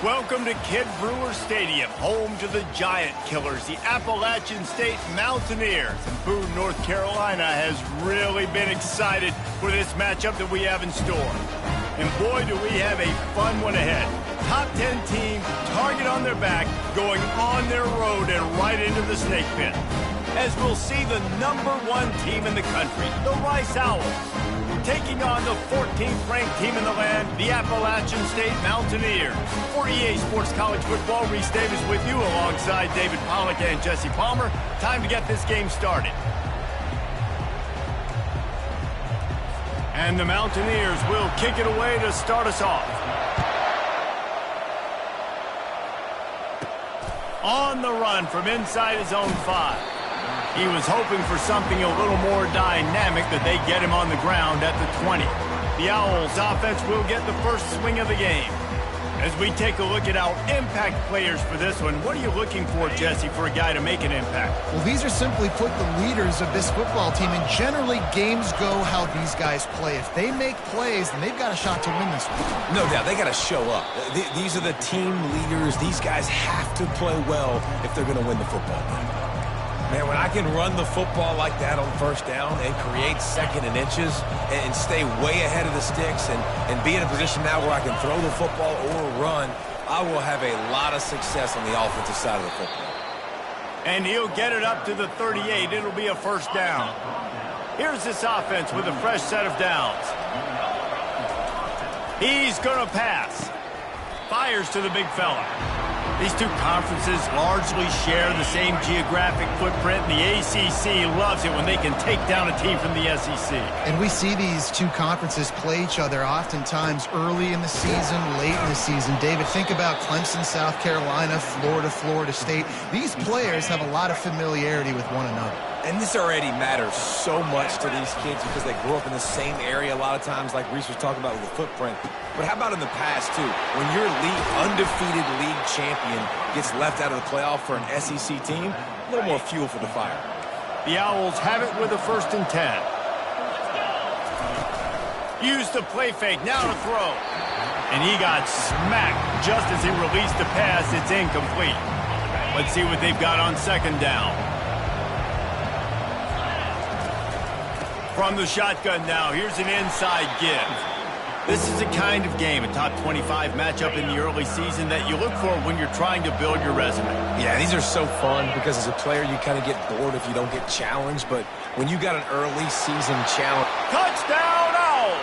Welcome to Kidd Brewer Stadium, home to the Giant Killers, the Appalachian State Mountaineers. And Boone, North Carolina has really been excited for this matchup that we have in store. And boy, do we have a fun one ahead. Top 10 team, target on their back, going on their road and right into the snake pit. As we'll see the #1 team in the country, the Rice Owls, taking on the 14th ranked team in the land, the Appalachian State Mountaineers. For EA Sports College Football, Reese Davis with you alongside David Pollack and Jesse Palmer. Time to get this game started. And the Mountaineers will kick it away to start us off. On the run from inside his own 5. He was hoping for something a little more dynamic, but they get him on the ground at the 20. The Owls offense will get the first swing of the game. As we take a look at our impact players for this one, what are you looking for, Jesse, for a guy to make an impact? Well, these are simply put the leaders of this football team, and generally games go how these guys play. If they make plays, then they've got a shot to win this one. No doubt, they got to show up. These are the team leaders. These guys have to play well if they're going to win the football game. Man, when I can run the football like that on first down and create second and inches and stay way ahead of the sticks and be in a position now where I can throw the football or run, I will have a lot of success on the offensive side of the football. And he'll get it up to the 38. It'll be a first down. Here's this offense with a fresh set of downs. He's going to pass. Fires to the big fella. These two conferences largely share the same geographic footprint, and the ACC loves it when they can take down a team from the SEC. And we see these two conferences play each other oftentimes early in the season, late in the season. David, think about Clemson, South Carolina, Florida, Florida State. These players have a lot of familiarity with one another. And this already matters so much to these kids because they grew up in the same area a lot of times, like Reese was talking about with the footprint. But how about in the past, too? When your undefeated league champion gets left out of the playoff for an SEC team, a little more fuel for the fire. The Owls have it with a 1st and 10. Use the play fake, now to throw. And he got smacked just as he released the pass. It's incomplete. Let's see what they've got on 2nd down. From the shotgun now, here's an inside give. This is a kind of game, a top 25 matchup in the early season that you look for when you're trying to build your resume. Yeah, these are so fun because as a player you kind of get bored if you don't get challenged, but when you got an early season challenge. Touchdown Owls!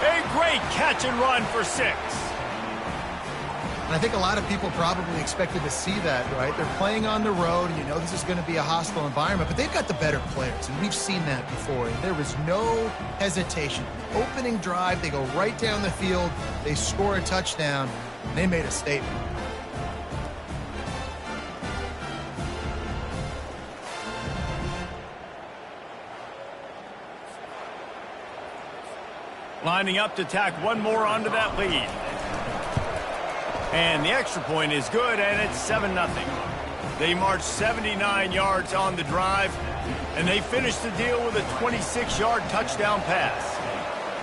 A great catch and run for 6. And I think a lot of people probably expected to see that, right? They're playing on the road, and you know this is going to be a hostile environment, but they've got the better players, and we've seen that before. And there was no hesitation. Opening drive, they go right down the field, they score a touchdown, and they made a statement. Lining up to tack one more onto that lead. And the extra point is good, and it's 7-0. They march 79 yards on the drive, and they finish the deal with a 26-yard touchdown pass.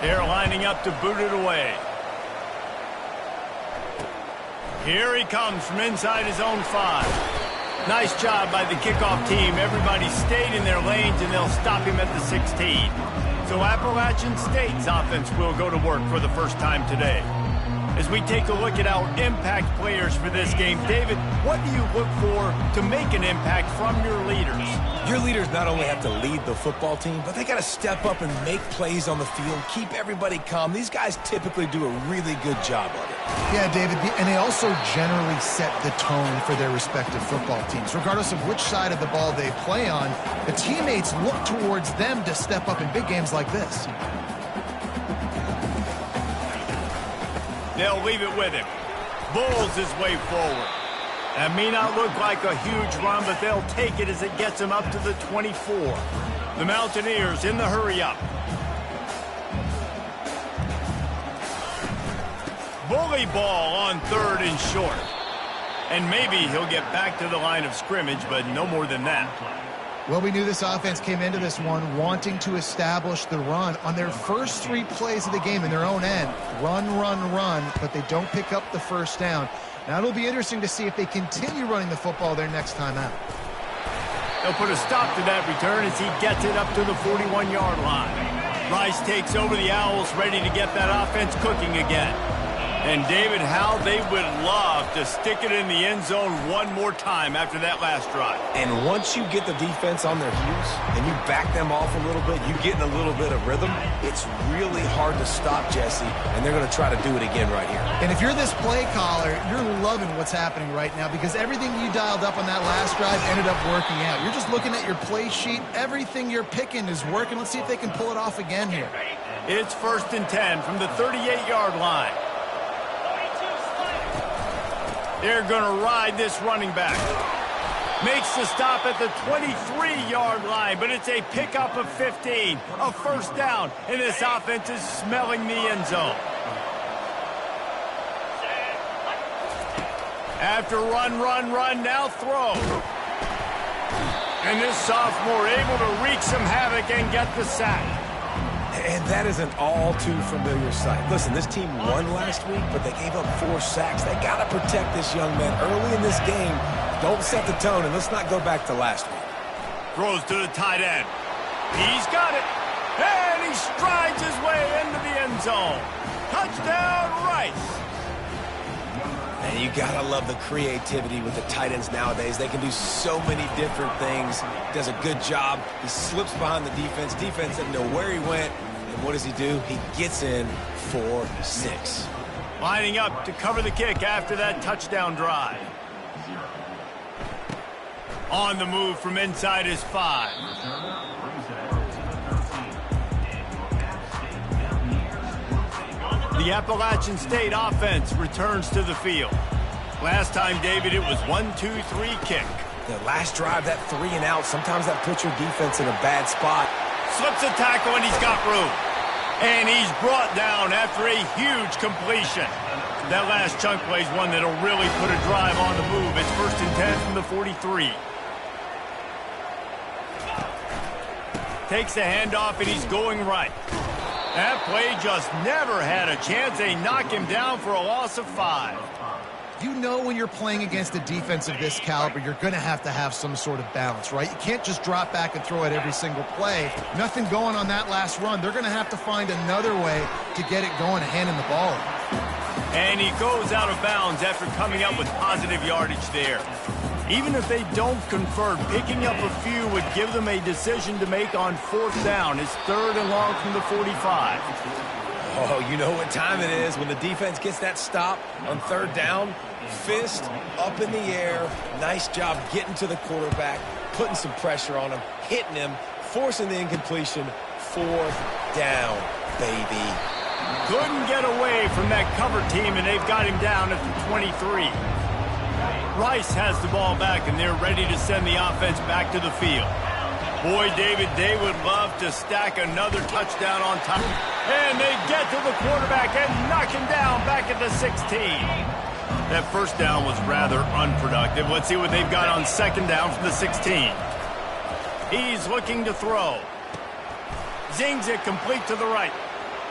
They're lining up to boot it away. Here he comes from inside his own 5. Nice job by the kickoff team. Everybody stayed in their lanes, and they'll stop him at the 16. So Appalachian State's offense will go to work for the first time today. As we take a look at our impact players for this game, David, what do you look for to make an impact from your leaders? Your leaders not only have to lead the football team, but they got to step up and make plays on the field, keep everybody calm. These guys typically do a really good job of it. Yeah, David, and they also generally set the tone for their respective football teams. Regardless of which side of the ball they play on, the teammates look towards them to step up in big games like this. They'll leave it with him. Bulls his way forward. That may not look like a huge run, but they'll take it as it gets him up to the 24. The Mountaineers in the hurry-up. Bully ball on 3rd and short. And maybe he'll get back to the line of scrimmage, but no more than that. Well, we knew this offense came into this one wanting to establish the run on their first 3 plays of the game in their own end. Run, run, run, but they don't pick up the first down. Now it'll be interesting to see if they continue running the football their next time out. They'll put a stop to that return as he gets it up to the 41-yard line. Rice takes over the Owls, ready to get that offense cooking again. And, David, how they would love to stick it in the end zone one more time after that last drive. And once you get the defense on their heels and you back them off a little bit, you get in a little bit of rhythm, it's really hard to stop, Jesse, and they're going to try to do it again right here. And if you're this play caller, you're loving what's happening right now because everything you dialed up on that last drive ended up working out. You're just looking at your play sheet. Everything you're picking is working. Let's see if they can pull it off again here. It's 1st and 10 from the 38-yard line. They're going to ride this running back. Makes the stop at the 23-yard line, but it's a pickup of 15, a first down, and this offense is smelling the end zone. After run, run, run, now throw. And this sophomore able to wreak some havoc and get the sack. And that is an all-too-familiar sight. Listen, this team won last week, but they gave up 4 sacks. They got to protect this young man early in this game. Don't set the tone, and let's not go back to last week. Throws to the tight end. He's got it. And he strides his way into the end zone. Touchdown, Rice. And you got to love the creativity with the tight ends nowadays. They can do so many different things. He does a good job. He slips behind the defense. Defense didn't know where he went. And what does he do? He gets in for 6. Lining up to cover the kick after that touchdown drive. On the move from inside his 5. The Appalachian State offense returns to the field. Last time, David, it was 1-2-3 kick. The last drive, that 3 and out, sometimes that puts your defense in a bad spot. Slips a tackle and he's got room. And he's brought down after a huge completion. That last chunk play is one that'll really put a drive on the move. It's 1st and 10 from the 43. Takes the handoff and he's going right. That play just never had a chance. They knock him down for a loss of 5. You know when you're playing against a defense of this caliber, you're going to have some sort of balance, right? You can't just drop back and throw it every single play. Nothing going on that last run. They're going to have to find another way to get it going and handing the ball off. And he goes out of bounds after coming up with positive yardage there. Even if they don't convert, picking up a few would give them a decision to make on 4th down. It's 3rd and long from the 45. Oh, you know what time it is when the defense gets that stop on 3rd down. Fist up in the air. Nice job getting to the quarterback, putting some pressure on him, hitting him, forcing the incompletion. 4th down, baby. Couldn't get away from that cover team, and they've got him down at the 23. Rice has the ball back, and they're ready to send the offense back to the field. Boy, David, they would love to stack another touchdown on top. And they get to the quarterback and knock him down back at the 16. That first down was rather unproductive. Let's see what they've got on 2nd down from the 16. He's looking to throw. Zings it complete to the right.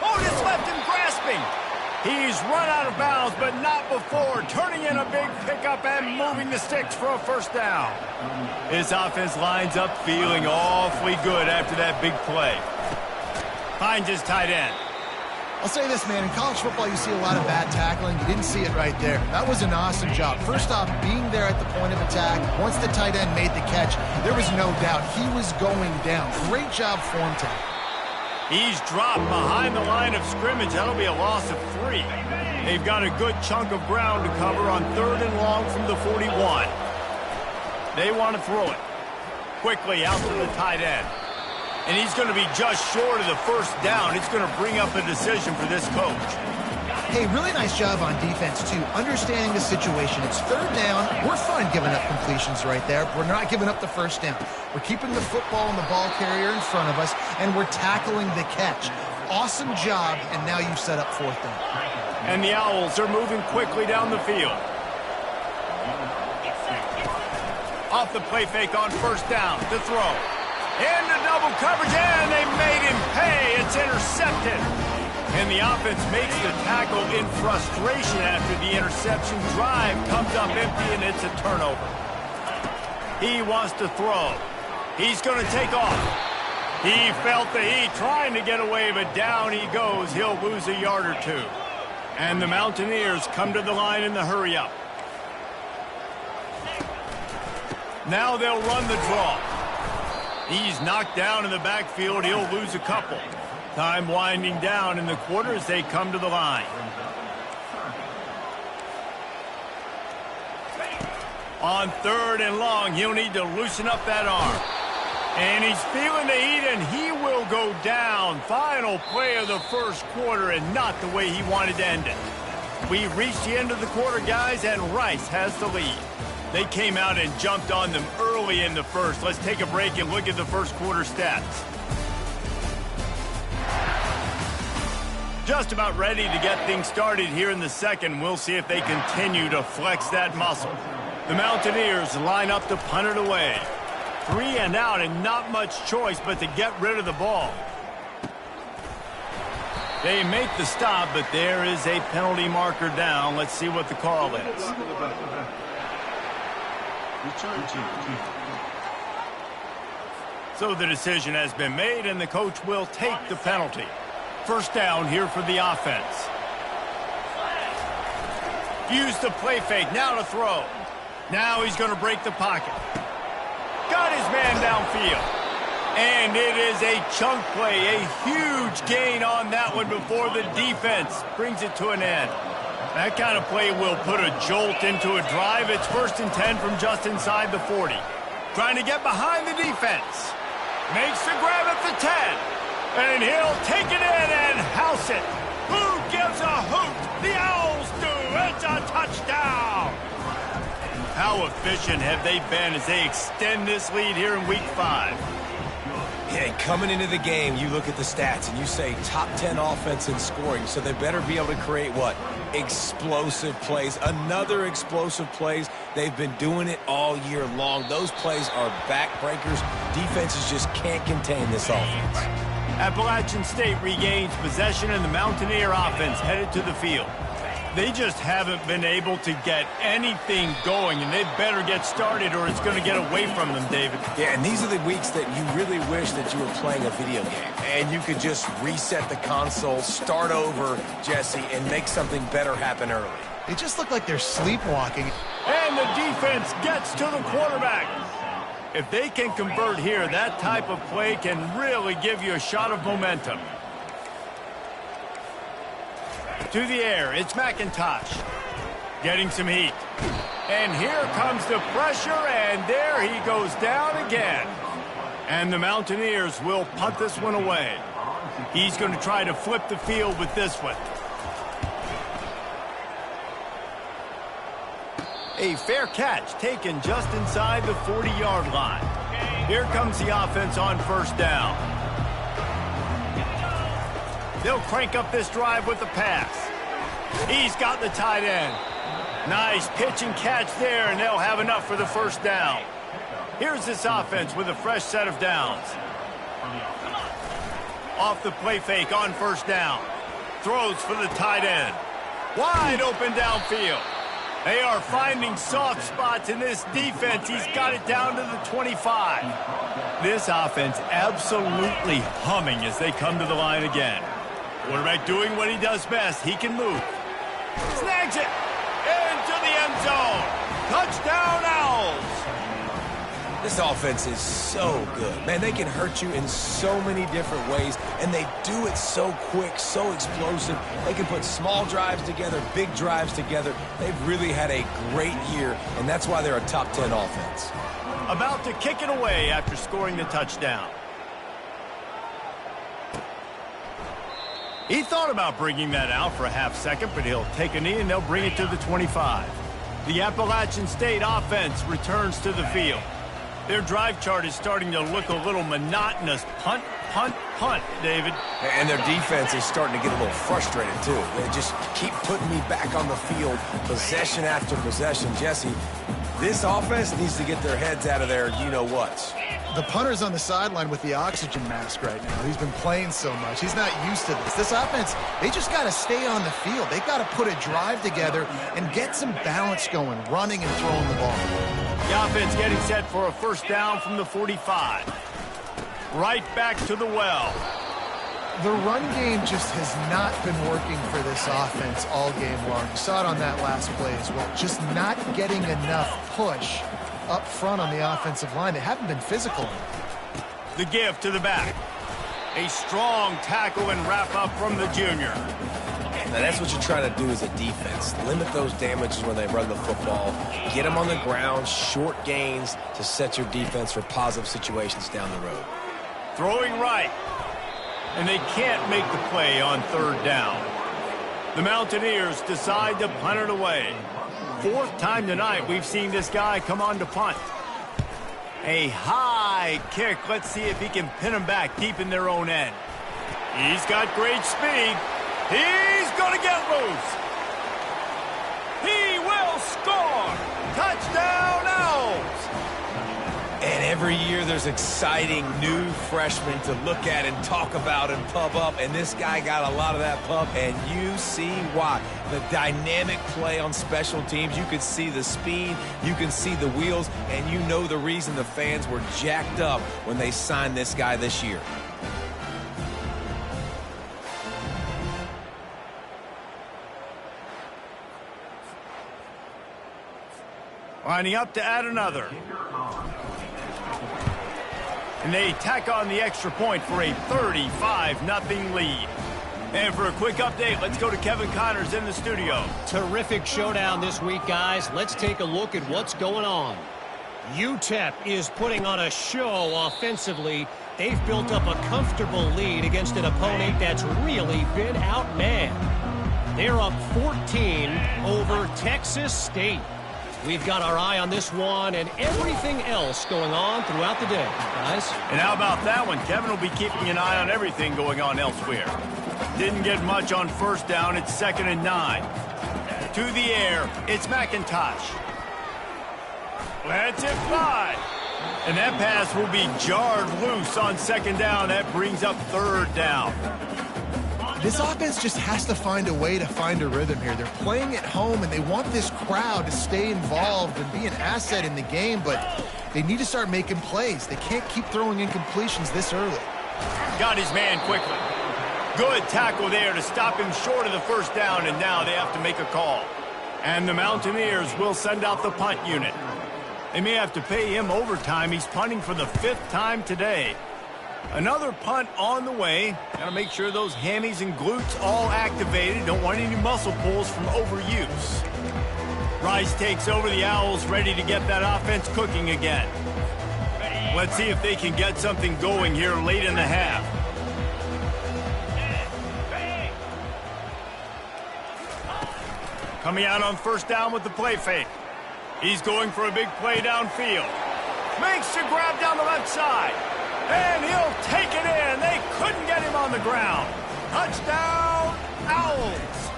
Oh, just left him grasping. He's run out of bounds, but not before turning in a big pickup and moving the sticks for a 1st down. His offense lines up feeling awfully good after that big play. Finds his tight end. I'll say this, man. In college football, you see a lot of bad tackling. You didn't see it right there. That was an awesome job. First off, being there at the point of attack. Once the tight end made the catch, there was no doubt he was going down. Great job for him today. He's dropped behind the line of scrimmage. That'll be a loss of 3. They've got a good chunk of ground to cover on 3rd and long from the 41. They want to throw it. Quickly out to the tight end. And he's going to be just short of the 1st down. It's going to bring up a decision for this coach. Hey, really nice job on defense, too. Understanding the situation. It's 3rd down. We're fine giving up completions right there. We're not giving up the 1st down. We're keeping the football and the ball carrier in front of us, and we're tackling the catch. Awesome job, and now you've set up 4th down. And the Owls are moving quickly down the field. Off the play fake on first down to throw. Into double coverage, and they made him pay. It's intercepted. And the offense makes the tackle in frustration after the interception. Drive comes up empty, and it's a turnover. He wants to throw. He's going to take off. He felt the heat trying to get away, but down he goes. He'll lose a yard or two. And the Mountaineers come to the line in the hurry-up. Now they'll run the draw. He's knocked down in the backfield. He'll lose a couple. Time winding down in the quarter as they come to the line. On 3rd and long, he'll need to loosen up that arm. And he's feeling the heat, and he will go down. Final play of the first quarter, and not the way he wanted to end it. We reached the end of the quarter, guys, and Rice has the lead. They came out and jumped on them early in the first. Let's take a break and look at the first quarter stats. Just about ready to get things started here in the second. We'll see if they continue to flex that muscle. The Mountaineers line up to punt it away. 3 and out, and not much choice but to get rid of the ball. They make the stop, but there is a penalty marker down. Let's see what the call is. So the decision has been made, and the coach will take the penalty. First down here for the offense. Use the play fake, now to throw. Now he's going to break the pocket. Got his man downfield. And it is a chunk play, a huge gain on that one before the defense brings it to an end. That kind of play will put a jolt into a drive. It's 1st and 10 from just inside the 40. Trying to get behind the defense. Makes the grab at the 10. And he'll take it in and house it. Who gives a hoot? The Owls do. It's a touchdown. How efficient have they been as they extend this lead here in Week 5? Yeah, coming into the game, you look at the stats and you say top 10 offense in scoring, so they better be able to create what? Explosive plays. Another explosive plays. They've been doing it all year long. Those plays are backbreakers. Defenses just can't contain this offense. Appalachian State regains possession, and the Mountaineer offense headed to the field. They just haven't been able to get anything going, and they better get started or it's going to get away from them, David. Yeah, and these are the weeks that you really wish that you were playing a video game, and you could just reset the console, start over, Jesse, and make something better happen early. They just look like they're sleepwalking. And the defense gets to the quarterback. If they can convert here, that type of play can really give you a shot of momentum. To the air, it's McIntosh. Getting some heat. And here comes the pressure, and there he goes down again. And the Mountaineers will punt this one away. He's going to try to flip the field with this one. A fair catch taken just inside the 40-yard line. Here comes the offense on first down. They'll crank up this drive with the pass. He's got the tight end. Nice pitch and catch there, and they'll have enough for the first down. Here's this offense with a fresh set of downs. Off the play fake on first down. Throws for the tight end. Wide open downfield. They are finding soft spots in this defense. He's got it down to the 25. This offense absolutely humming as they come to the line again. Quarterback doing what he does best. He can move. Snags it into the end zone. Touchdown, Owls. This offense is so good. Man, they can hurt you in so many different ways, and they do it so quick, so explosive. They can put small drives together, big drives together. They've really had a great year, and that's why they're a top 10 offense. About to kick it away after scoring the touchdown. He thought about bringing that out for a half second, but he'll take a knee and they'll bring it to the 25. The Appalachian State offense returns to the field. Their drive chart is starting to look a little monotonous. Punt, punt, punt, David. And their defense is starting to get a little frustrated, too. They just keep putting me back on the field, possession after possession. Jesse, this offense needs to get their heads out of their you-know-whats. The punter's on the sideline with the oxygen mask right now. He's been playing so much. He's not used to this. This offense, they just got to stay on the field. They got to put a drive together and get some balance going, running and throwing the ball. The offense getting set for a first down from the 45. Right back to the well. The run game just has not been working for this offense all game long. You saw it on that last play as well. Just not getting enough push up front on the offensive line. They haven't been physical. The give to the back. A strong tackle and wrap up from the junior. Now, that's what you're trying to do as a defense. Limit those damages when they run the football. Get them on the ground, short gains to set your defense for positive situations down the road. Throwing right. And they can't make the play on third down. The Mountaineers decide to punt it away. Fourth time tonight we've seen this guy come on to punt. A high kick. Let's see if he can pin them back deep in their own end. He's got great speed. He's going to get loose. He will score. Touchdown, Owls. And every year there's exciting new freshmen to look at and talk about and pub up. And this guy got a lot of that pub, and you see why. The dynamic play on special teams. You can see the speed. You can see the wheels. And you know the reason the fans were jacked up when they signed this guy this year. Lining up to add another. And they tack on the extra point for a 35-0 lead. And for a quick update, let's go to Kevin Connors in the studio. Terrific showdown this week, guys. Let's take a look at what's going on. UTEP is putting on a show offensively. They've built up a comfortable lead against an opponent that's really been outmanned. They're up 14 over Texas State. We've got our eye on this one and everything else going on throughout the day, guys. And how about that one? Kevin will be keeping an eye on everything going on elsewhere. Didn't get much on first down. It's 2nd and 9. To the air. It's McIntosh. Lets it fly. And that pass will be jarred loose on 2nd down. That brings up 3rd down. This offense just has to find a way to find a rhythm here. They're playing at home, and they want this crowd to stay involved and be an asset in the game, but they need to start making plays. They can't keep throwing incompletions this early. Got his man quickly. Good tackle there to stop him short of the first down, and now they have to make a call. And the Mountaineers will send out the punt unit. They may have to pay him overtime. He's punting for the 5th time today. Another punt on the way. Got to make sure those hammies and glutes all activated. Don't want any muscle pulls from overuse. Rice takes over. The Owls ready to get that offense cooking again. Let's see if they can get something going here late in the half. Coming out on first down with the play fake. He's going for a big play downfield. Makes the grab down the left side. And he'll take it in. They couldn't get him on the ground. Touchdown, Owls.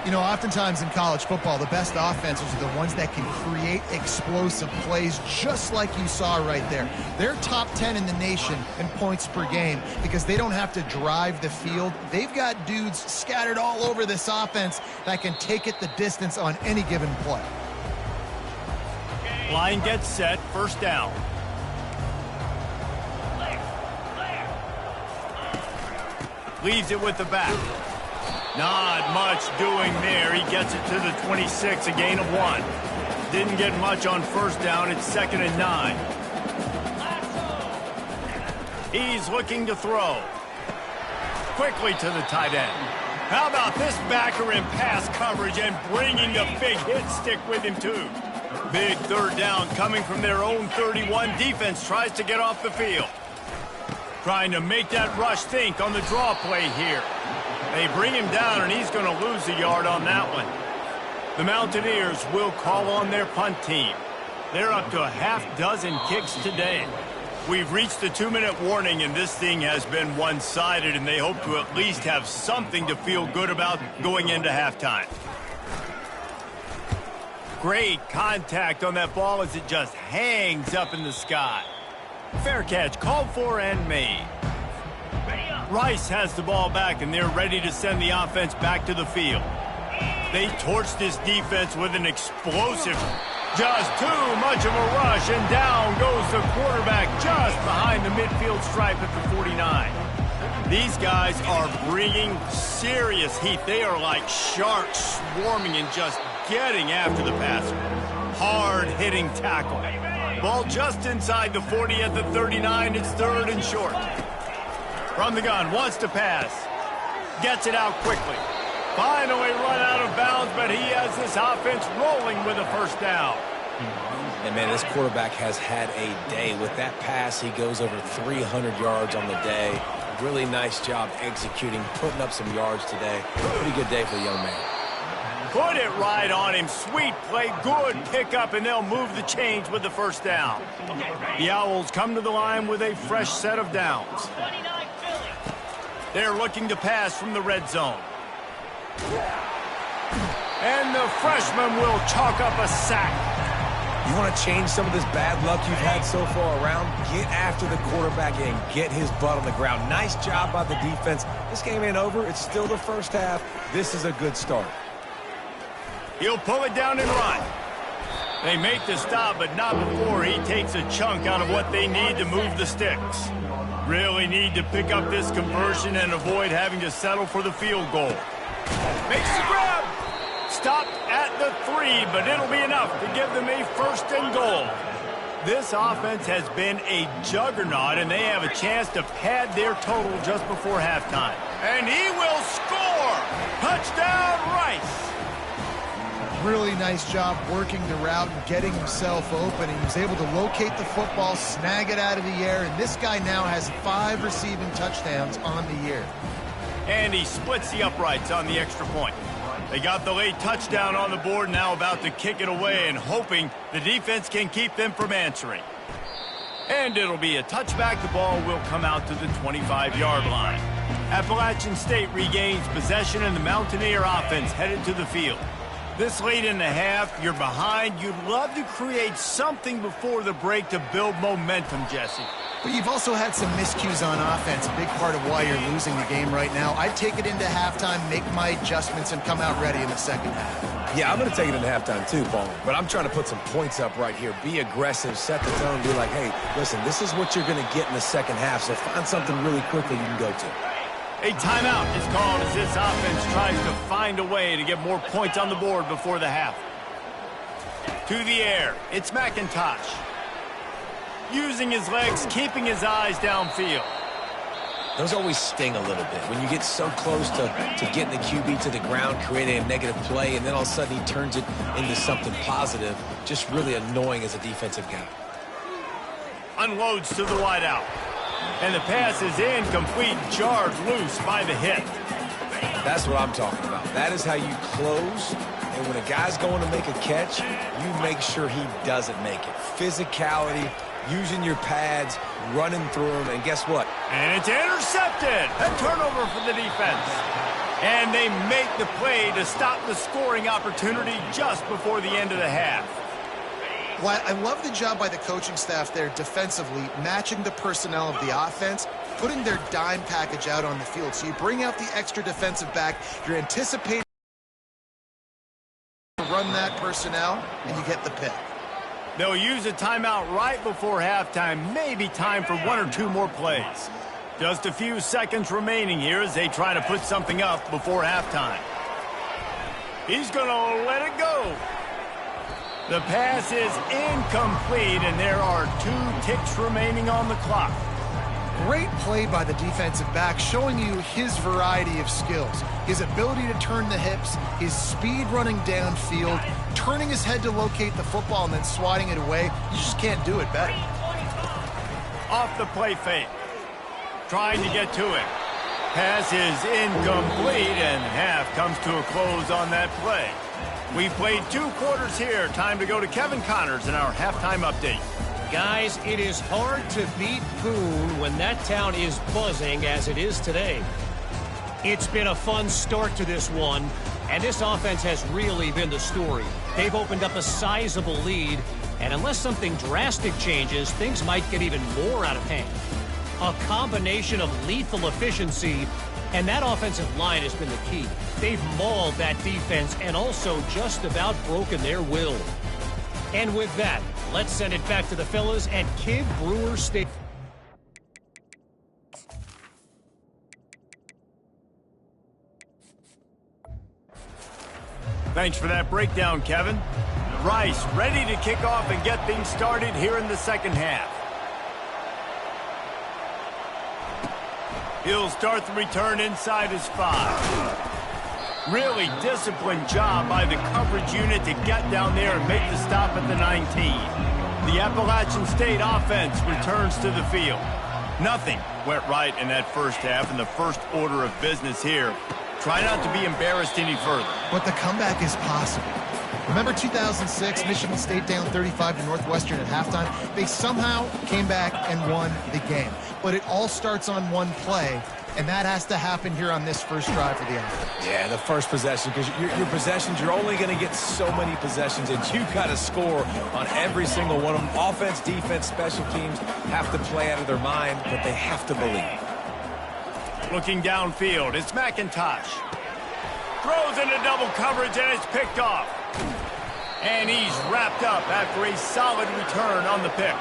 You know, oftentimes in college football, the best offenses are the ones that can create explosive plays just like you saw right there. They're top 10 in the nation in points per game because they don't have to drive the field. They've got dudes scattered all over this offense that can take it the distance on any given play. Line gets set, first down. Leaves it with the back. Not much doing there. He gets it to the 26, a gain of 1. Didn't get much on first down. It's 2nd and 9. He's looking to throw. Quickly to the tight end. How about this backer in pass coverage and bringing the big hit stick with him too. Big third down coming from their own 31. Defense tries to get off the field. Trying to make that rush think on the draw play here. They bring him down, and he's going to lose a yard on that one. The Mountaineers will call on their punt team. They're up to a half dozen kicks today. We've reached the 2-minute warning, and this thing has been one-sided, and they hope to at least have something to feel good about going into halftime. Great contact on that ball as it just hangs up in the sky. Fair catch, called for and made. Rice has the ball back, and they're ready to send the offense back to the field. They torched this defense with an explosive, just too much of a rush, and down goes the quarterback just behind the midfield stripe at the 49. These guys are bringing serious heat. They are like sharks swarming and just getting after the passer. Hard-hitting tackle. Ball just inside the 40 at the 39. It's 3rd and short. From the gun, wants to pass. Gets it out quickly. Finally run out of bounds, but he has this offense rolling with a first down. And, man, this quarterback has had a day. With that pass, he goes over 300 yards on the day. Really nice job executing, putting up some yards today. Pretty good day for the young man. Put it right on him. Sweet play, good pickup, and they'll move the chains with the first down. The Owls come to the line with a fresh set of downs. They're looking to pass from the red zone. And the freshman will chalk up a sack. You want to change some of this bad luck you've had so far around? Get after the quarterback and get his butt on the ground. Nice job by the defense. This game ain't over. It's still the first half. This is a good start. He'll pull it down and run. They make the stop, but not before he takes a chunk out of what they need to move the sticks. Really need to pick up this conversion and avoid having to settle for the field goal. Makes the grab. Stopped at the 3, but it'll be enough to give them a 1st and goal. This offense has been a juggernaut, and they have a chance to pad their total just before halftime. And he will score! Touchdown, Rice! Really nice job working the route and getting himself open. He was able to locate the football, snag it out of the air, and this guy now has 5 receiving touchdowns on the year. And he splits the uprights on the extra point. They got the late touchdown on the board, now about to kick it away and hoping the defense can keep them from answering. And it'll be a touchback. The ball will come out to the 25-yard line. Appalachian State regains possession, and the Mountaineer offense headed to the field. This late in the half, you're behind. You'd love to create something before the break to build momentum, Jesse. But you've also had some miscues on offense, a big part of why you're losing the game right now. I'd take it into halftime, make my adjustments, and come out ready in the second half. Yeah, I'm going to take it into halftime too, Paul. But I'm trying to put some points up right here. Be aggressive, set the tone, be like, hey, listen, this is what you're going to get in the second half, so find something really quickly you can go to. A timeout is called as this offense tries to find a way to get more points on the board before the half. To the air, it's McIntosh. Using his legs, keeping his eyes downfield. Those always sting a little bit. When you get so close to getting the QB to the ground, creating a negative play, and then all of a sudden he turns it into something positive, just really annoying as a defensive guy. Unloads to the wideout. And the pass is incomplete, jarred loose by the hit. That's what I'm talking about. That is how you close. And when a guy's going to make a catch, you make sure he doesn't make it. Physicality, using your pads, running through them, and guess what? And it's intercepted. A turnover for the defense. And they make the play to stop the scoring opportunity just before the end of the half. Well, I love the job by the coaching staff there defensively, matching the personnel of the offense, putting their dime package out on the field. So you bring out the extra defensive back, you're anticipating to run that personnel, and you get the pick. They'll use a timeout right before halftime, maybe time for 1 or 2 more plays. Just a few seconds remaining here as they try to put something up before halftime. He's going to let it go. The pass is incomplete, and there are 2 ticks remaining on the clock. Great play by the defensive back, showing you his variety of skills. His ability to turn the hips, his speed running downfield, turning his head to locate the football and then swatting it away. You just can't do it better. Off the play fake. Trying to get to it. Pass is incomplete, and half comes to a close on that play. We've played 2 quarters here. Time to go to Kevin Connors in our halftime update. Guys, it is hard to beat Boone when that town is buzzing as it is today. It's been a fun start to this one, and this offense has really been the story. They've opened up a sizable lead, and unless something drastic changes, things might get even more out of hand. A combination of lethal efficiency, and that offensive line has been the key. They've mauled that defense and also just about broken their will. And with that, let's send it back to the fellas at Kidd Brewer Stadium. Thanks for that breakdown, Kevin. Rice ready to kick off and get things started here in the second half. He'll start the return inside his 5. Really disciplined job by the coverage unit to get down there and make the stop at the 19. The Appalachian State offense returns to the field. Nothing went right in that first half, and the first order of business here. Try not to be embarrassed any further. But the comeback is possible. Remember 2006, Michigan State down 35 to Northwestern at halftime? They somehow came back and won the game. But it all starts on one play, and that has to happen here on this first drive for the offense. Yeah, the first possession, because your possessions, you're only going to get so many possessions, and you've got to score on every single one of them. Offense, defense, special teams have to play out of their mind, but they have to believe. Looking downfield, it's McIntosh. Throws into double coverage, and it's picked off. And he's wrapped up after a solid return on the pick.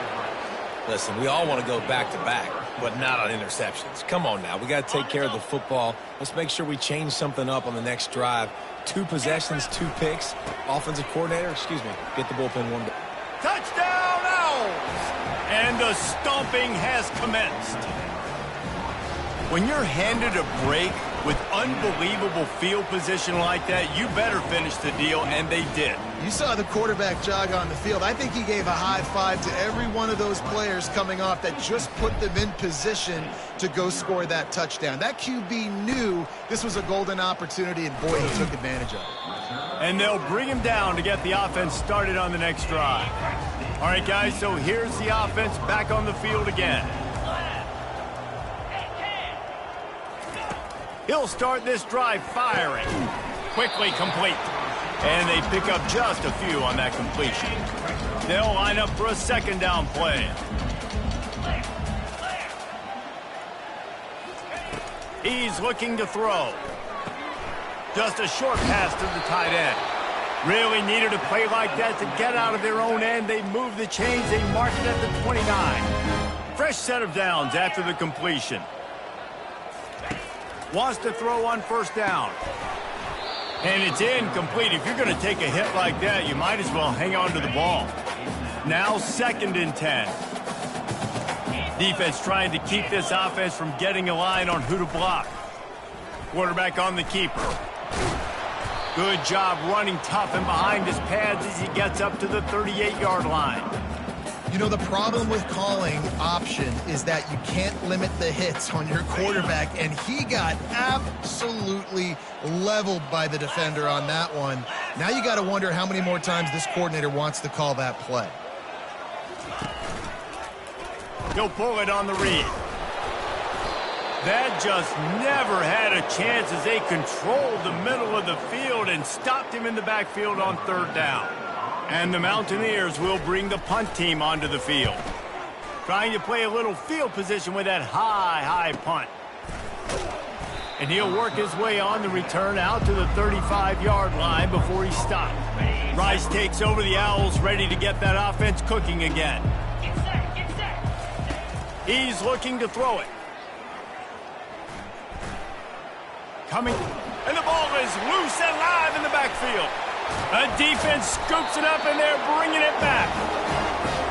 Listen, we all want to go back-to-back, but not on interceptions. Come on now. We got to take care of the football. Let's make sure we change something up on the next drive. 2 possessions, 2 picks. Offensive coordinator, get the bullpen one. Touchdown, Owls! And the stomping has commenced. When you're handed a break with unbelievable field position like that, you better finish the deal, and they did. You saw the quarterback jog on the field. I think he gave a high five to every one of those players coming off that just put them in position to go score that touchdown. That QB knew this was a golden opportunity, and boy, he took advantage of it. And they'll bring him down to get the offense started on the next drive. All right, guys, so here's the offense back on the field again. He'll start this drive firing. Quickly complete. And they pick up just a few on that completion. They'll line up for a second down play. He's looking to throw. Just a short pass to the tight end. Really needed a play like that to get out of their own end. They move the chains. They mark it at the 29. Fresh set of downs after the completion. Wants to throw on first down. And it's incomplete. If you're going to take a hit like that, you might as well hang on to the ball. Now 2nd and 10. Defense trying to keep this offense from getting a line on who to block. Quarterback on the keeper. Good job running tough and behind his pads as he gets up to the 38-yard line. You know, the problem with calling option is that you can't limit the hits on your quarterback, and he got absolutely leveled by the defender on that one. Now you got to wonder how many more times this coordinator wants to call that play. He'll pull it on the read. That just never had a chance as they controlled the middle of the field and stopped him in the backfield on 3rd down. And the Mountaineers will bring the punt team onto the field. Trying to play a little field position with that high punt. And he'll work his way on the return out to the 35-yard line before he stopped. Rice takes over the Owls, ready to get that offense cooking again. He's looking to throw it. Coming, and the ball is loose and live in the backfield. The defense scoops it up, and they're bringing it back.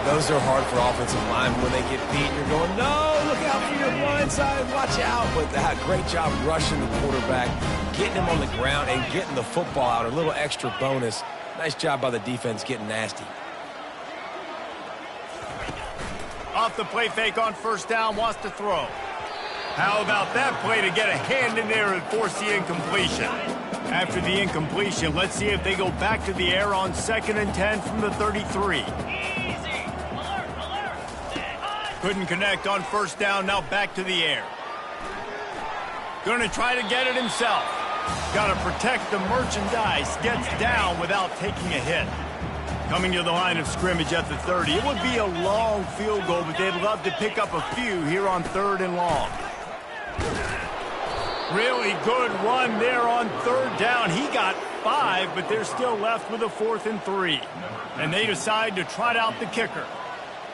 Those are hard for offensive linemen when they get beat. You're going, no, look out for your blind side, watch out. But that great job rushing the quarterback, getting him on the ground, and getting the football out. A little extra bonus. Nice job by the defense getting nasty. Off the play fake on first down, wants to throw. How about that play to get a hand in there and force the incompletion? After the incompletion, let's see if they go back to the air on 2nd and 10 from the 33. Couldn't connect on first down, now back to the air. Going to try to get it himself. Got to protect the merchandise. Gets down without taking a hit. Coming to the line of scrimmage at the 30. It would be a long field goal, but they'd love to pick up a few here on 3rd and long. Really good run there on 3rd down. He got 5, but they're still left with a 4th and 3. And they decide to trot out the kicker.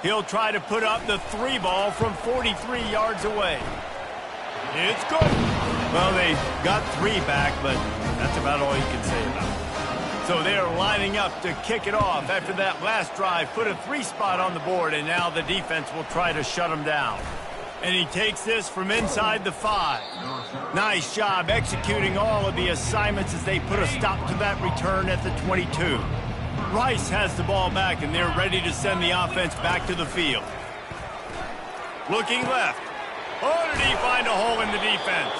He'll try to put up the 3 ball from 43 yards away. It's good. Well, they got 3 back, but that's about all you can say about it. So they're lining up to kick it off after that last drive. Put a 3 spot on the board, and now the defense will try to shut him down. And he takes this from inside the 5. Nice job executing all of the assignments as they put a stop to that return at the 22. Rice has the ball back, and they're ready to send the offense back to the field. Looking left. Oh, did he find a hole in the defense?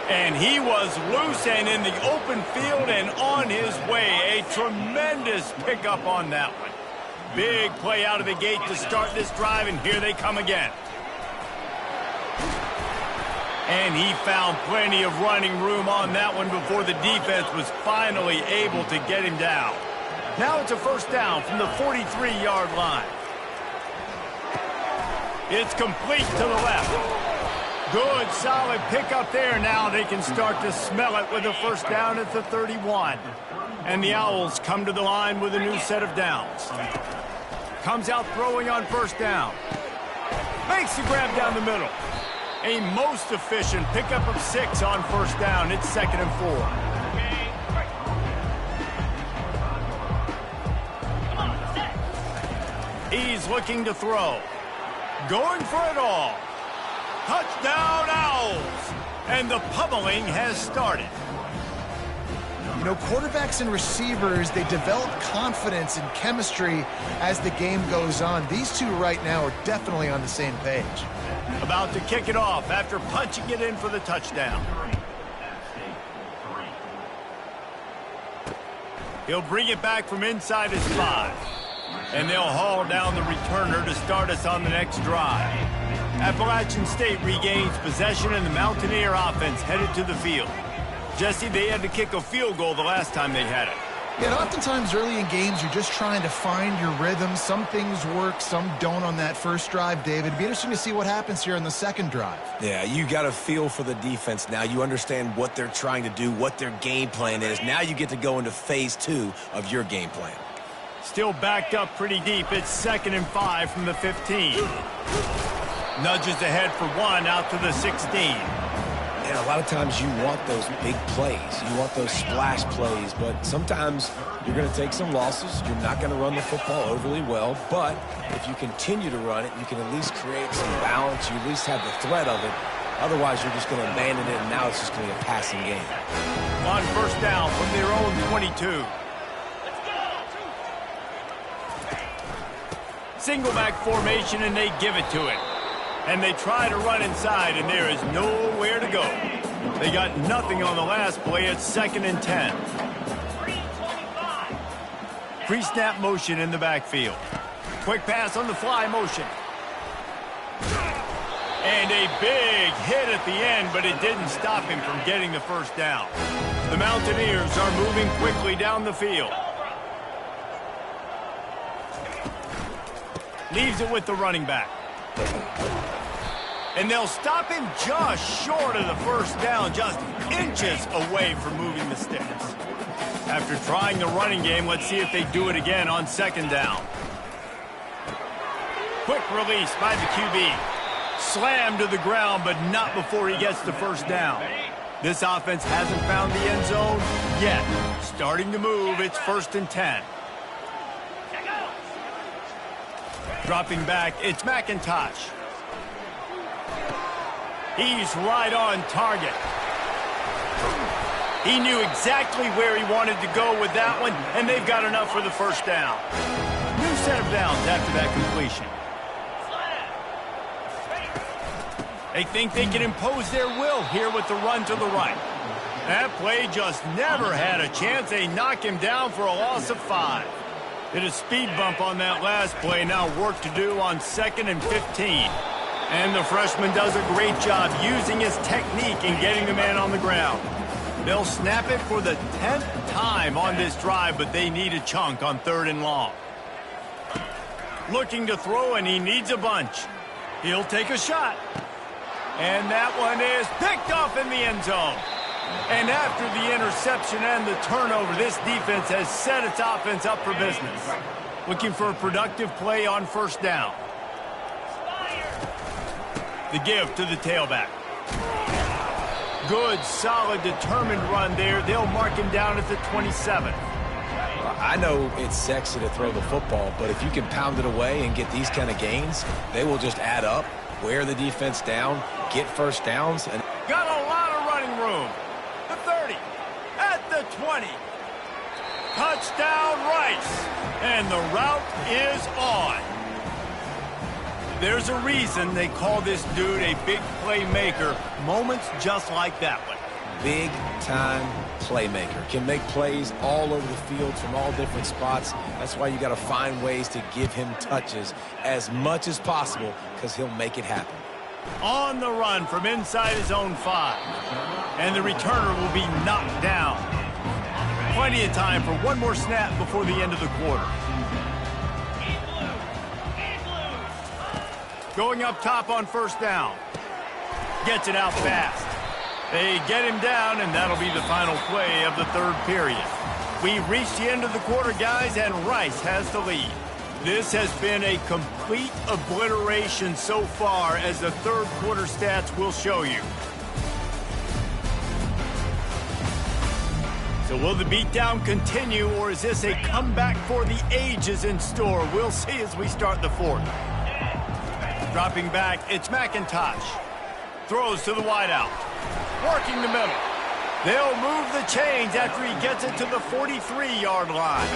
And he was loose and in the open field and on his way. A tremendous pickup on that one. Big play out of the gate to start this drive, and here they come again. And he found plenty of running room on that one before the defense was finally able to get him down. Now it's a first down from the 43-yard line. It's complete to the left. Good, solid pickup there. Now they can start to smell it with a first down at the 31. And the Owls come to the line with a new set of downs. Comes out throwing on first down. Makes the grab down the middle. A most efficient pickup of 6 on first down. It's 2nd and 4. He's looking to throw. Going for it all. Touchdown, Owls! And the pummeling has started. You know, quarterbacks and receivers, they develop confidence and chemistry as the game goes on. These two right now are definitely on the same page. About to kick it off after punching it in for the touchdown. He'll bring it back from inside his 5. And they'll haul down the returner to start us on the next drive. Appalachian State regains possession, and the Mountaineer offense headed to the field. Jesse, they had to kick a field goal the last time they had it. Yeah, oftentimes early in games, you're just trying to find your rhythm. Some things work, some don't on that first drive, David. It'd be interesting to see what happens here on the second drive. Yeah, you got a feel for the defense now. You understand what they're trying to do, what their game plan is. Now you get to go into phase 2 of your game plan. Still backed up pretty deep. It's 2nd and 5 from the 15. Nudges ahead for 1 out to the 16. And a lot of times you want those big plays. You want those splash plays, but sometimes you're going to take some losses. You're not going to run the football overly well, but if you continue to run it, you can at least create some balance. You at least have the threat of it. Otherwise, you're just going to abandon it, and now it's just going to be a passing game. On first down from their own 22. Single back formation, and they give it to it. And they try to run inside, and there is nowhere to go. They got nothing on the last play. It's 2nd and 10. Pre-snap motion in the backfield. Quick pass on the fly motion. And a big hit at the end, but it didn't stop him from getting the first down. The Mountaineers are moving quickly down the field. Leaves it with the running back. And they'll stop him just short of the first down, just inches away from moving the sticks. After trying the running game, let's see if they do it again on 2nd down. Quick release by the QB. Slammed to the ground, but not before he gets the first down. This offense hasn't found the end zone yet. Starting to move, it's 1st and 10. Dropping back, it's McIntosh. He's right on target. He knew exactly where he wanted to go with that one, and they've got enough for the first down. New set of downs after that completion. They think they can impose their will here with the run to the right. That play just never had a chance. They knock him down for a loss of 5. Hit a speed bump on that last play. Now work to do on 2nd and 15. And the freshman does a great job using his technique and getting the man on the ground. They'll snap it for the 10th time on this drive, but they need a chunk on 3rd and long. Looking to throw, and he needs a bunch. He'll take a shot. And that one is picked off in the end zone. And after the interception and the turnover, this defense has set its offense up for business. Looking for a productive play on 1st down. The give to the tailback. Good, solid, determined run there. They'll mark him down at the 27. I know it's sexy to throw the football, but if you can pound it away and get these kind of gains, they will just add up, wear the defense down, get 1st downs. And got a lot of running room. The 30, at the 20. Touchdown, Rice. And the route is on. There's a reason they call this dude a big playmaker. Moments just like that one. Big-time playmaker. Can make plays all over the field from all different spots. That's why you got to find ways to give him touches as much as possible, because he'll make it happen. On the run from inside his own 5. And the returner will be knocked down. Plenty of time for one more snap before the end of the quarter. Going up top on 1st down. Gets it out fast. They get him down, and that'll be the final play of the 3rd period. We've reached the end of the quarter, guys, and Rice has the lead. This has been a complete obliteration so far, as the 3rd quarter stats will show you. So will the beatdown continue, or is this a comeback for the ages in store? We'll see as we start the 4th. Dropping back, it's McIntosh. Throws to the wideout. Working the middle. They'll move the chains after he gets it to the 43-yard line.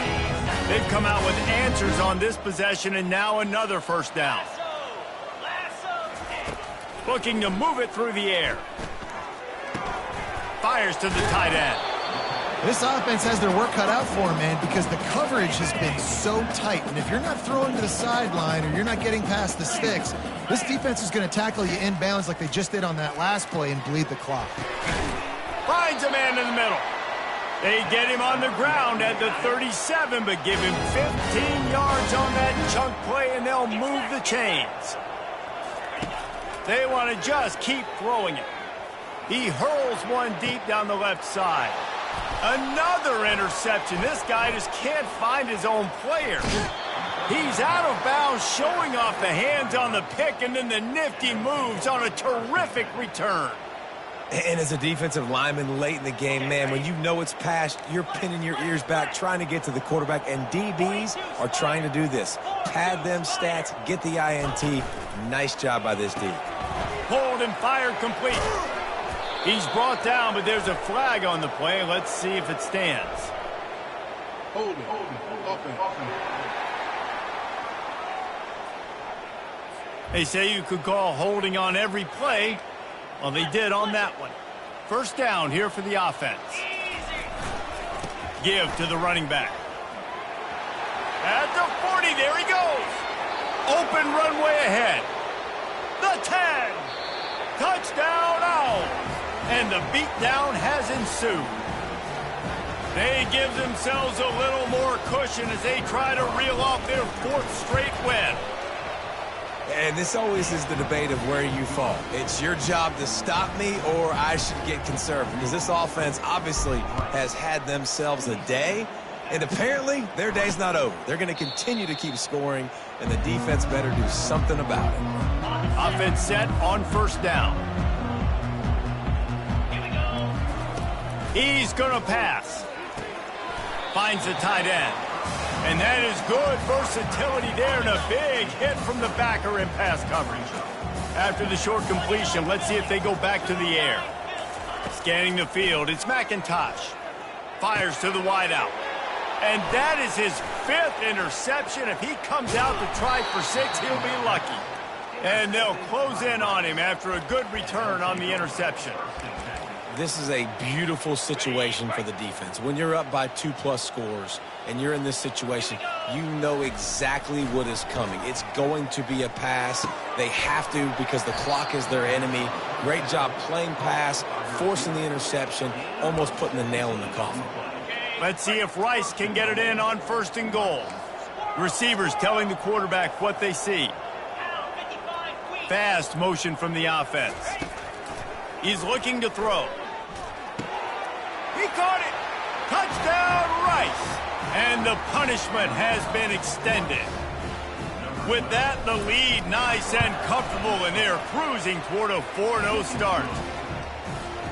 They've come out with answers on this possession, and now another 1st down. Looking to move it through the air. Fires to the tight end. This offense has their work cut out for them, man, because the coverage has been so tight. And if you're not throwing to the sideline or you're not getting past the sticks, this defense is going to tackle you inbounds like they just did on that last play and bleed the clock. Finds a man in the middle. They get him on the ground at the 37, but give him 15 yards on that chunk play, and they'll move the chains. They want to just keep throwing it. He hurls one deep down the left side. Another interception. This guy just can't find his own player. He's out of bounds, showing off the hands on the pick, and then the nifty moves on a terrific return. And as a defensive lineman late in the game, man, when you know it's passed, you're pinning your ears back, trying to get to the quarterback, and DBs are trying to do this. Pad them stats, get the INT. Nice job by this D. Hold and fire complete. He's brought down, but there's a flag on the play. Let's see if it stands. Hold it. They say you could call holding on every play. Well, they did on that one. 1st down here for the offense. Give to the running back. At the 40, there he goes. Open runway ahead. The 10. Touchdown, Owls. And the beatdown has ensued. They give themselves a little more cushion as they try to reel off their 4th straight win. And this always is the debate of where you fall. It's your job to stop me, or I should get conservative, because this offense obviously has had themselves a day, and apparently their day's not over. They're going to continue to keep scoring, and the defense better do something about it. Offense set on 1st down. He's going to pass. Finds the tight end. And that is good versatility there, and a big hit from the backer in pass coverage. After the short completion, let's see if they go back to the air. Scanning the field, it's McIntosh. Fires to the wideout. And that is his 5th interception. If he comes out to try for 6, he'll be lucky. And they'll close in on him after a good return on the interception. This is a beautiful situation for the defense. When you're up by 2+ scores and you're in this situation, you know exactly what is coming. It's going to be a pass. They have to because the clock is their enemy. Great job playing pass, forcing the interception, almost putting the nail in the coffin. Let's see if Rice can get it in on 1st and goal. Receivers telling the quarterback what they see. Fast motion from the offense. He's looking to throw. He caught it. Touchdown, Rice. And the punishment has been extended. With that, the lead nice and comfortable, and they're cruising toward a 4-0 start.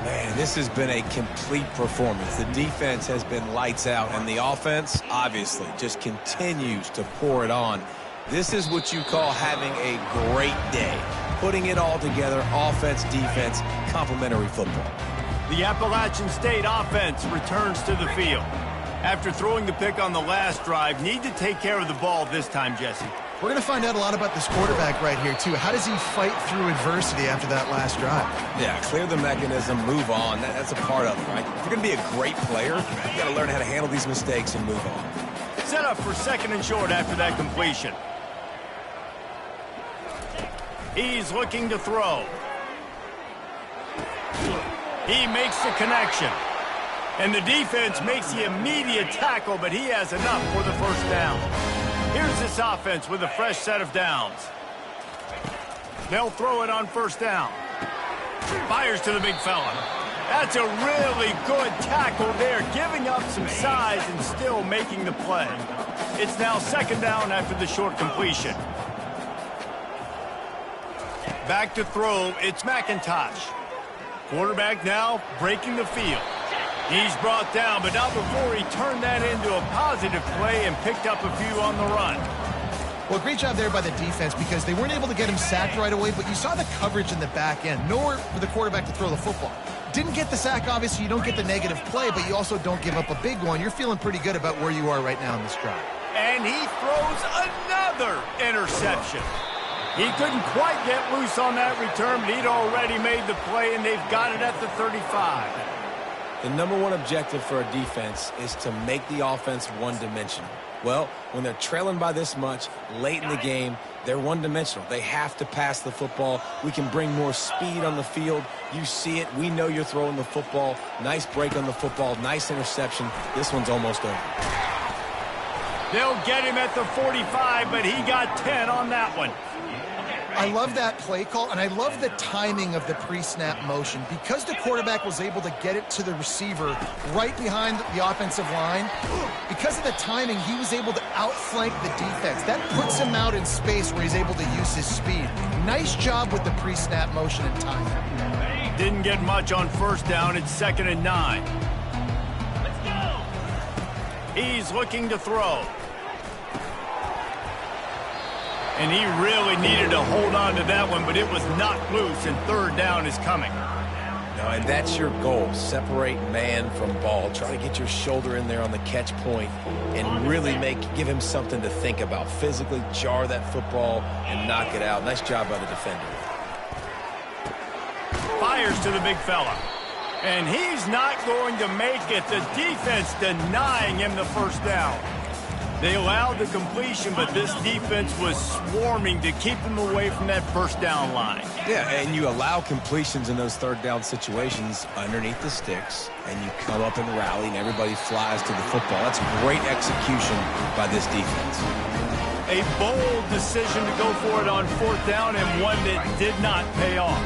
Man, this has been a complete performance. The defense has been lights out, and the offense, obviously, just continues to pour it on. This is what you call having a great day. Putting it all together, offense, defense, complementary football. The Appalachian State offense returns to the field. After throwing the pick on the last drive, need to take care of the ball this time, Jesse. We're going to find out a lot about this quarterback right here, too. How does he fight through adversity after that last drive? Yeah, clear the mechanism, move on. That's a part of it, right? If you're going to be a great player, you got to learn how to handle these mistakes and move on. Set up for 2nd and short after that completion. He's looking to throw. He makes the connection. And the defense makes the immediate tackle, but he has enough for the 1st down. Here's this offense with a fresh set of downs. They'll throw it on 1st down. Fires to the big fella. That's a really good tackle there, giving up some size and still making the play. It's now 2nd down after the short completion. Back to throw, it's McIntosh. Quarterback now breaking the field. He's brought down, but not before he turned that into a positive play and picked up a few on the run. Well, great job there by the defense because they weren't able to get him sacked right away, but you saw the coverage in the back end. Nowhere for the quarterback to throw the football. Didn't get the sack, obviously. You don't get the negative play, but you also don't give up a big one. You're feeling pretty good about where you are right now in this drive. And he throws another interception. He couldn't quite get loose on that return, but he'd already made the play, and they've got it at the 35. The #1 objective for a defense is to make the offense one-dimensional. Well, when they're trailing by this much, late in the game, they're one-dimensional. They have to pass the football. We can bring more speed on the field. You see it. We know you're throwing the football. Nice break on the football. Nice interception. This one's almost over. They'll get him at the 45, but he got 10 on that one. I love that play call, and I love the timing of the pre-snap motion. Because the quarterback was able to get it to the receiver right behind the offensive line, because of the timing, he was able to outflank the defense. That puts him out in space where he's able to use his speed. Nice job with the pre-snap motion and timing. Didn't get much on 1st down. It's 2nd and 9. Let's go. He's looking to throw. And he really needed to hold on to that one, but it was knocked loose, and 3rd down is coming. No, and that's your goal. Separate man from ball. Try to get your shoulder in there on the catch point and really give him something to think about. Physically jar that football and knock it out. Nice job by the defender. Fires to the big fella. And he's not going to make it. The defense denying him the 1st down. They allowed the completion, but this defense was swarming to keep him away from that 1st down line. Yeah, and you allow completions in those 3rd down situations underneath the sticks, and you come up and rally, and everybody flies to the football. That's great execution by this defense. A bold decision to go for it on 4th down, and one that did not pay off.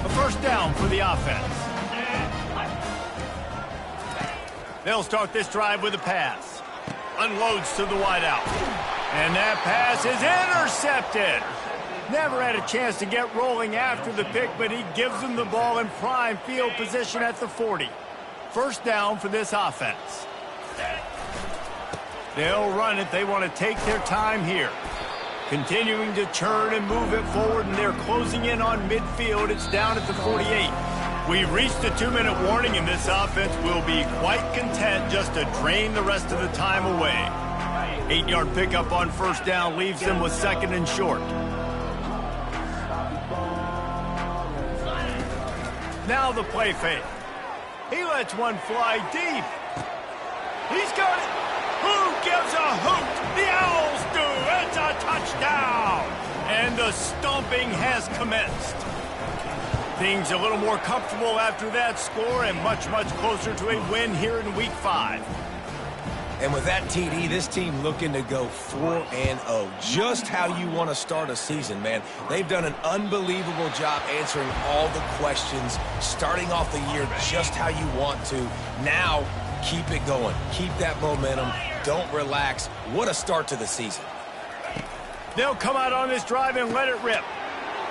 A 1st down for the offense. They'll start this drive with a pass. Unloads to the wideout. And that pass is intercepted. Never had a chance to get rolling after the pick, but he gives them the ball in prime field position at the 40. 1st down for this offense. They'll run it. They want to take their time here. Continuing to churn and move it forward, and they're closing in on midfield. It's down at the 48. We've reached the 2-minute warning, and this offense will be quite content just to drain the rest of the time away. 8-yard pickup on 1st down leaves them with 2nd and short. Now the play fake. lets one fly deep. He's got it. Who gives a hoot? The Owls do. It's a touchdown. And the stomping has commenced. Things a little more comfortable after that score and much, much closer to a win here in Week 5. And with that TD, this team looking to go 4-0. Just how you want to start a season, man. They've done an unbelievable job answering all the questions, starting off the year just how you want to. Now, keep it going. Keep that momentum. Don't relax. What a start to the season. They'll come out on this drive and let it rip.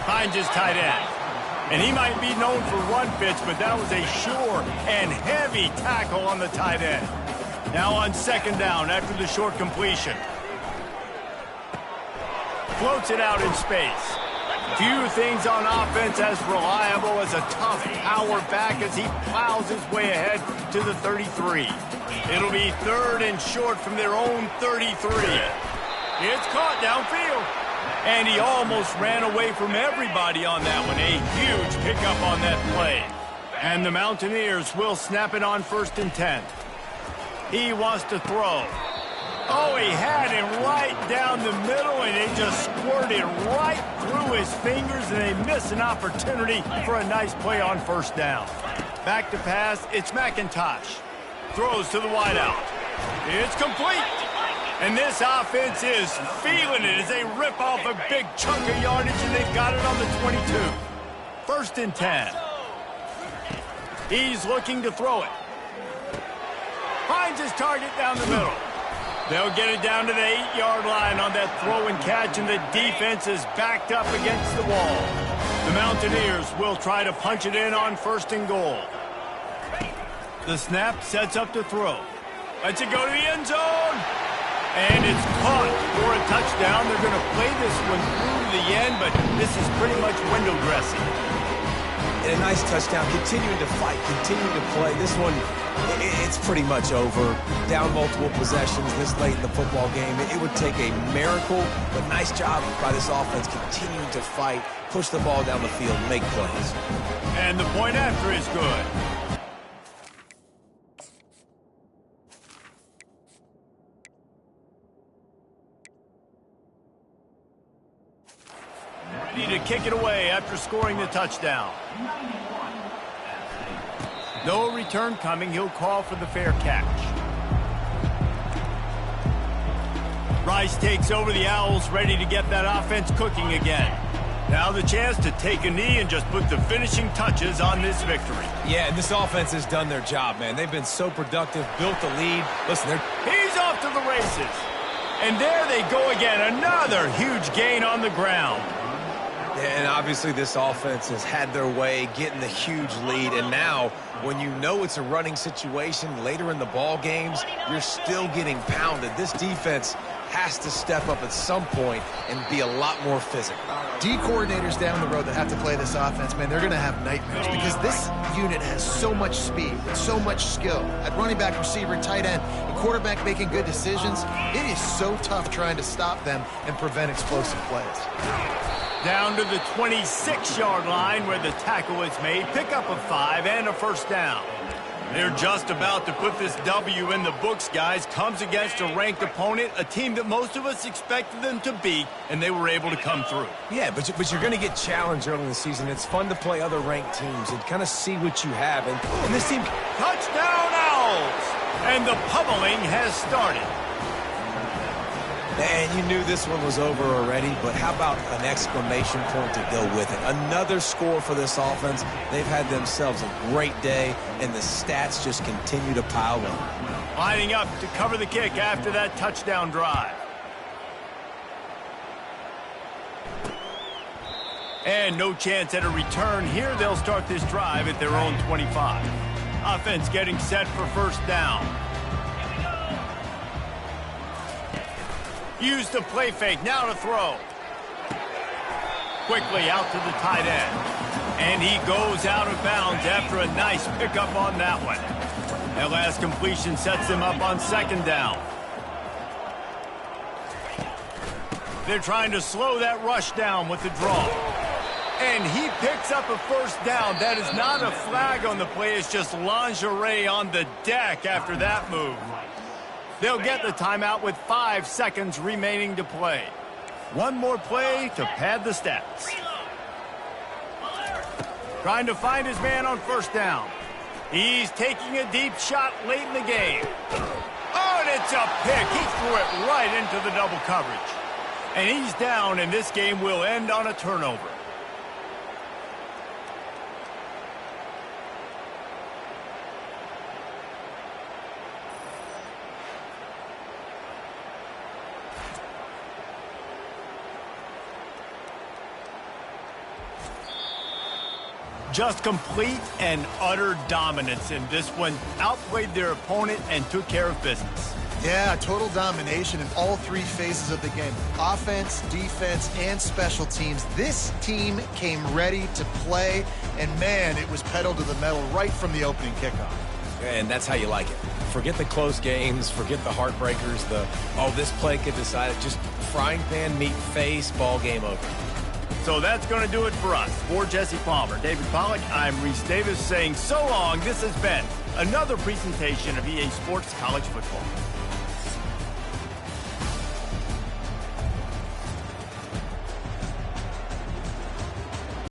Finds his tight end. And he might be known for run fits, but that was a sure and heavy tackle on the tight end. Now on second down after the short completion. Floats it out in space. Few things on offense as reliable as a tough power back as he plows his way ahead to the 33. It'll be third and short from their own 33. It's caught downfield. And he almost ran away from everybody on that one. A huge pickup on that play. And the Mountaineers will snap it on 1st and 10. He wants to throw. Oh, he had him right down the middle, and it just squirted right through his fingers, and they miss an opportunity for a nice play on 1st down. Back to pass, it's McIntosh. Throws to the wideout. It's complete. And this offense is feeling it as they rip off a big chunk of yardage, and they've got it on the 22. 1st and 10. He's looking to throw it. Finds his target down the middle. They'll get it down to the 8-yard line on that throw and catch, and the defense is backed up against the wall. The Mountaineers will try to punch it in on 1st and goal. The snap sets up to throw. Lets it go to the end zone. And it's caught for a touchdown. They're going to play this one through to the end, but this is pretty much window dressing. And a nice touchdown, continuing to fight, continuing to play. This one, it's pretty much over. Down multiple possessions this late in the football game. It would take a miracle, but nice job by this offense continuing to fight, push the ball down the field, make plays. And the point after is good. Ready to kick it away after scoring the touchdown. No return coming. He'll call for the fair catch. Rice takes over the Owls, ready to get that offense cooking again. Now the chance to take a knee and just put the finishing touches on this victory. Yeah, and this offense has done their job, man. They've been so productive, built the lead. Listen, he's off to the races. And there they go again. Another huge gain on the ground. And obviously this offense has had their way, getting the huge lead. And now, when you know it's a running situation later in the ball games, you're still getting pounded. This defense has to step up at some point and be a lot more physical. D coordinators down the road that have to play this offense, man, they're going to have nightmares because this unit has so much speed and so much skill. At running back, receiver, tight end, a quarterback making good decisions, it is so tough trying to stop them and prevent explosive plays. Down to the 26-yard line where the tackle is made. Pickup of 5 and a 1st down. They're just about to put this W in the books, guys. Comes against a ranked opponent, a team that most of us expected them to beat, and they were able to come through. Yeah, but you're going to get challenged early in the season. It's fun to play other ranked teams and kind of see what you have. And this team... Touchdown, Owls! And the pummeling has started. And you knew this one was over already, but how about an exclamation point to go with it? Another score for this offense. They've had themselves a great day, and the stats just continue to pile up. Lining up to cover the kick after that touchdown drive. And no chance at a return here. They'll start this drive at their own 25. Offense getting set for 1st down. Use the play fake, now to throw. Quickly out to the tight end. And he goes out of bounds after a nice pickup on that one. That last completion sets him up on 2nd down. They're trying to slow that rush down with the draw. And he picks up a first down. That is not a flag on the play. It's just lingerie on the deck after that move. They'll get the timeout with 5 seconds remaining to play. One more play to pad the stats. Trying to find his man on first down. He's taking a deep shot late in the game. Oh, and it's a pick. He threw it right into the double coverage. And he's down, and this game will end on a turnover. Just complete and utter dominance in this one. Outplayed their opponent and took care of business. Yeah, total domination in all 3 phases of the game. Offense, defense, and special teams. This team came ready to play, and man, it was pedal to the metal right from the opening kickoff. And that's how you like it. Forget the close games, forget the heartbreakers, this play could decide it. Just frying pan, meat face, ball game over. So that's going to do it for us. For Jesse Palmer, David Pollack, I'm Reese Davis saying so long. This has been another presentation of EA Sports College Football.